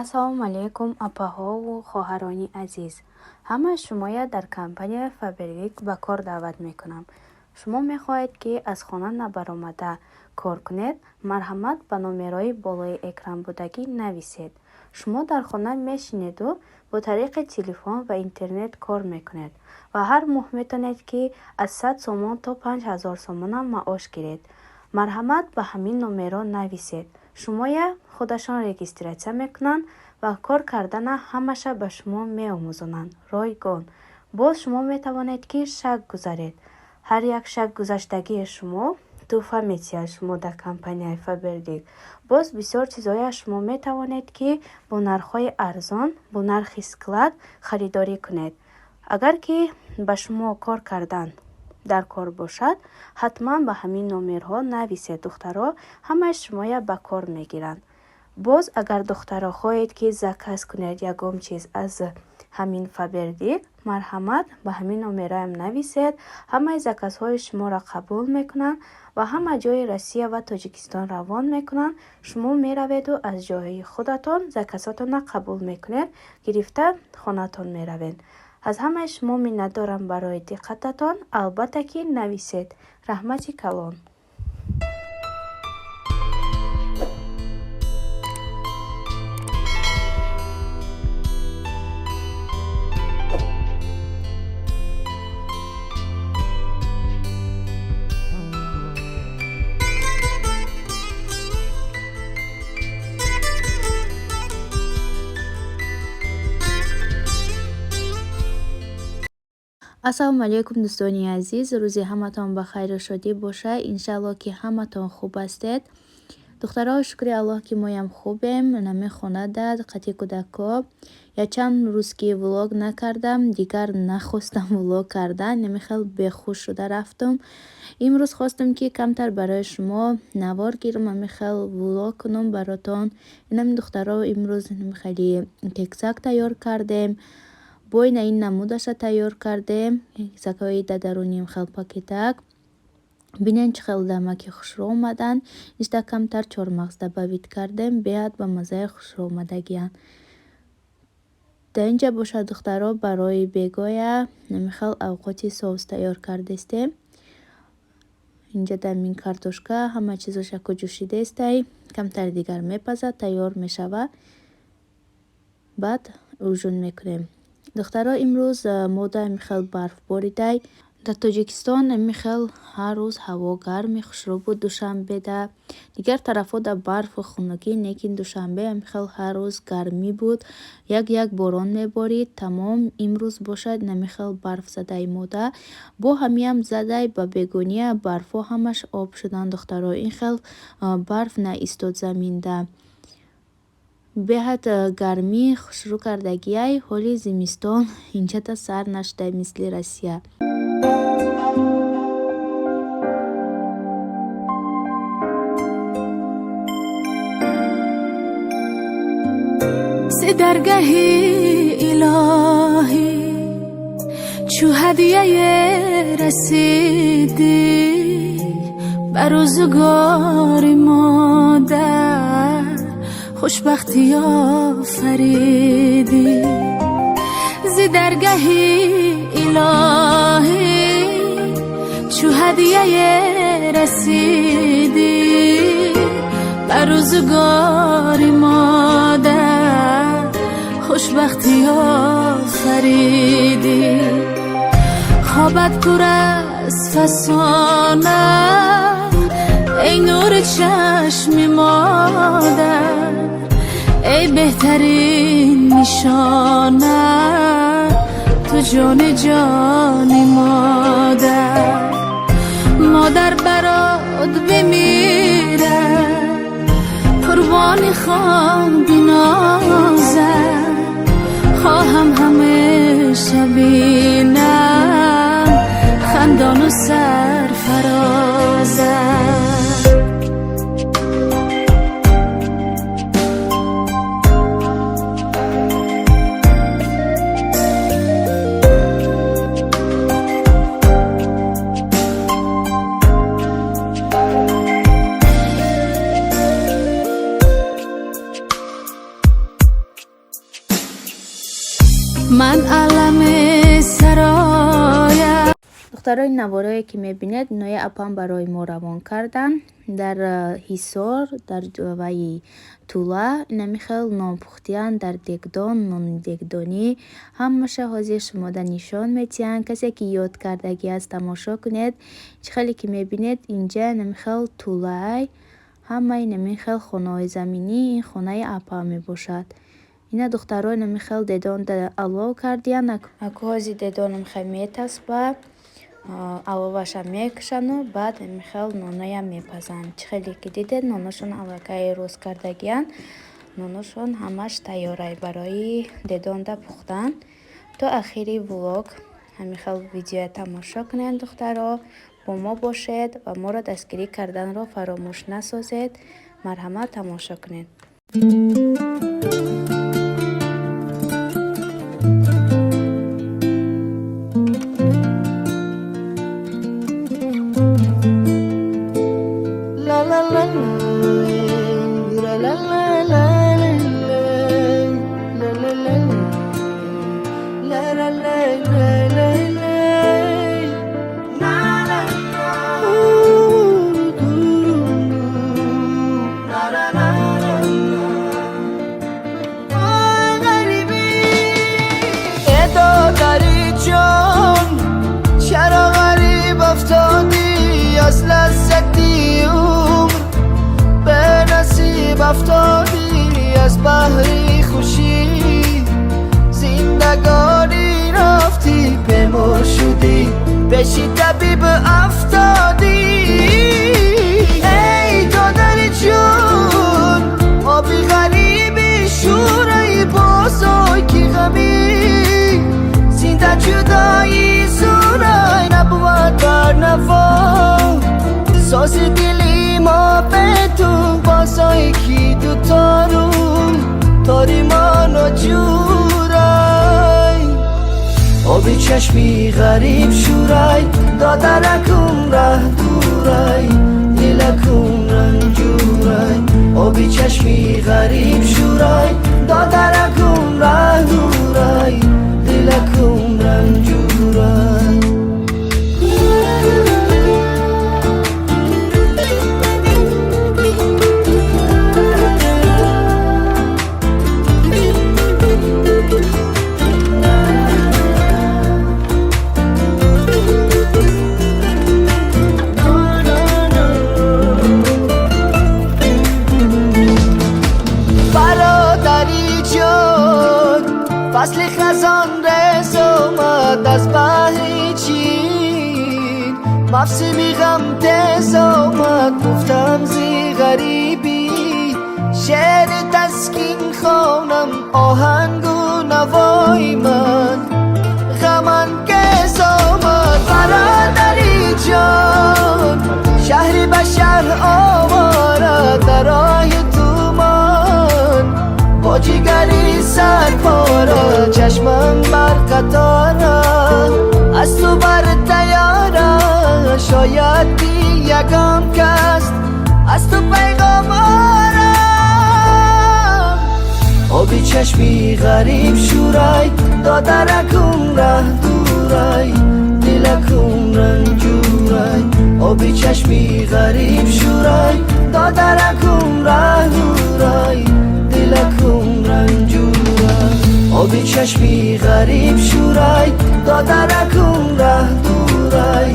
ассалому алайкум апаҳову хоҳарони азиз. Ҳамаи шумоя дар компанияи Faberlic ба кор даъват мекунам. Шумо мехоҳед ки аз хона набаромада кор кунед, марҳамат ба номерои болои экран будагӣ нависед. Шумо дар хона мешинеду бо тариқи телефон ва интернет кор мекунед ва ҳар моҳ метавонед ки аз 100 сомон то 5000 сомона маош гиред. марҳамат ба ҳамин номеро нависед. Шумоя худашон регистратсия мекунанд ва кор кардана ҳамаша ба шумо меомӯзонанд ройгон. боз шумо метавонед ки шак гузаред. ҳар як шак гузаштагии шумо тӯҳфа метиҳад шумо дар компанияи Faberlic. боз бисёр чизҳояш шумо метавонед ки бо нархҳои арзон, бо нархи склад харидорӣ кунед. агар ки ба шумо кор кардан дар кор бошад, ҳатман ба ҳамин номерҳо нависед. духтаро ҳамаи шумоя ба кор мегиранд. боз агар духтаро хоҳед ки заказ кунед ягон чиз аз ҳамин Faberlic, марҳамат ба ҳамин номераам нависед. ҳамаи заказҳои шуморо қабул мекунанд ва ҳама ҷои Россия ва Тоҷикистон равон мекунанд. шумо мераведу аз ҷои худатон заказатонро қабул мекунед, гирифта хонатон меравед. аз ҳамаи шумо миннатдорам барои диққататон. албатта ки нависед. раҳмати калон. ассалому алайкум дӯстони азиз, рӯзи ҳаматон ба хайру шодӣ бошад. иншаалло ки ҳаматон хуб ҳастед. духтаро шукри аллоҳ ки моям хубем. нами хонада қати кӯдако я чанд рӯз ки влог накардам, дигар нахостам влог кардан, нами хел бехуш шуда рафтам. имрӯз хостам ки камтар барои шумо навор гирам, нами хел влог кунам баротон. инами духтаро имрӯз нами хели кексак тайёр кардем. бойна ин намудаша тайёр кардем. кексакҳои дадаруним хел пакетак. бинен чӣ хел дамаки хушро омадан. ишта камтар чормағз дабавид кардем. беҳад ба маззаи хушро омадагиян. дар инҷа бошад духтаро барои бегоя нами хел авқоти соус тайёр кардестем. инҷа дар мин картошка ҳама чизоша ку ҷӯшидестай. камтар дигар мепазад, тайёр мешавад. баъд рӯжун мекунем. духтаро имрӯз мода михел барф боридай. дар Тоҷикистон михел ҳар рӯз ҳаво гарми хушрӯбу душанбеда. дигар тарафҳо дар барфу хунукӣ, лекин душанбе михел ҳар рӯз гармӣ буд. як борон меборид. тамом имрӯз бошад намихел барф задаи мода. бо ҳамиам задай ба бегония барфҳо ҳамаш об шудан. духтаро ин хел барф наистод заминда. беҳад гармӣ хушрӯ кардагияй. ҳоли зимистон инҷата сар нашудай мисли Россия. ز درگاهی الهی چو هدیه رسیدی بر روزگار مادر خوشبختی آفریدی. ز درگاهی الهی چو هدیه رسیدی بر روزگار مادر خوشبختی آفریدی. خوابت پر از فسانه ای نور چشم مادر، ای بهترین نشانه تو جان مادر. مادر برات بمیره قربان خان بنازم، خواهم همیشه بینم خندان و سرفرازم. من علم سرایم. دخترای نوارایی که میبینید نوی اپام برای ما روان کردن در حصار در وی طوله اینمی خیل نان پختیان در دگدان نان دگدانی همشه حاضر شما در نشان میتین. کسی که یاد کردگی است تماشا کنید. چه خیلی که میبینید اینجا اینمی خیل طوله همه اینمی خیل خانه زمینی این خانه اپا می باشد. اینا دخترها اینمی خیل دیدان در علاو کردین اکو هازی دیدانم خیل میتسبه علاوه‌ش میکشن و بعد خیلی نونایم میپزن. چه خیلی که دیدید نوناشون علاقه روز کردگیان نوناشون همش تیاره برای دیدان ده پختن. تا آخری ولاگ همین خیلی ویدیو تماشا کنید. دخترها با ما باشید و ما را دستگیری کردن را فراموش نسازید. مرحمت تماشا کنید. از لذتی عمر به نصیب افتادی از بحری خوشی زندگانی رفتی به ما شدی بشی طبیب افتادی. ای دادر جون آبی غریبی شورای بازای کی غمی زنده جدایی زورای نبود بر نوا ساز دلی ما به تو بازای کی دوتا رو تاری منو جورای آبی چشمی غریب شورای دادرکم ره دورای دلکم رنجورای آبی چشمی غریب شورای دادرکم ره دورای دلکم رنجورای. فصل خزان رز اومد از بحر چین مفسمی غم تز اومد گفتم زی غریبی شعر تسکین خونم آهنگ و نوای من غمن گز اومد برادری جان شهری بشر آواره در راه تومان با جگری سر پاره چشمم بر قطاره از تو بر تیاره شاید دی یکم کست از تو پیغام آرم آبی چشمی غریب شورای دادرکم ره دورای دلکم رنجورای آبی چشمی غریب شورای دادرکم ره دورای دلکم رنجورای آبی چشمی غریب شورای دادرکم ره دورای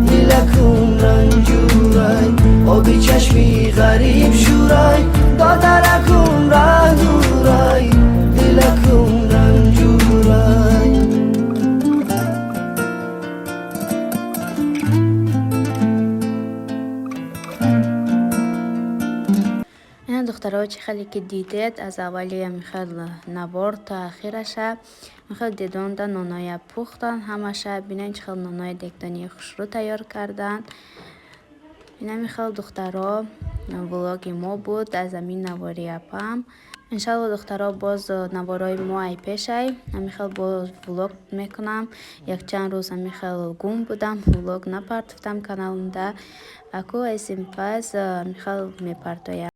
دلکم رنجورای آبی چشمی غریب شورای دادرکم ره دورای دلکم رنجورای. دخترها چه خیلی که دیدید از اولی میخواد نوار تا آخرش میخواد دیدون دا نونای پختن همشه بینن چه خیلی نونای دکتانی خوش رو تیار کردن. اینا میخواد دخترها ولاگ ما بود از همین نواری اپام. انشالله دخترها باز نوارای ما ای پیشه میخواد باز ولاگ میکنم. یک چند روز میخواد گم بودم ولاگ نپرتفتم کانالم دا اکو ایسیم پس میخواد میپرتایم.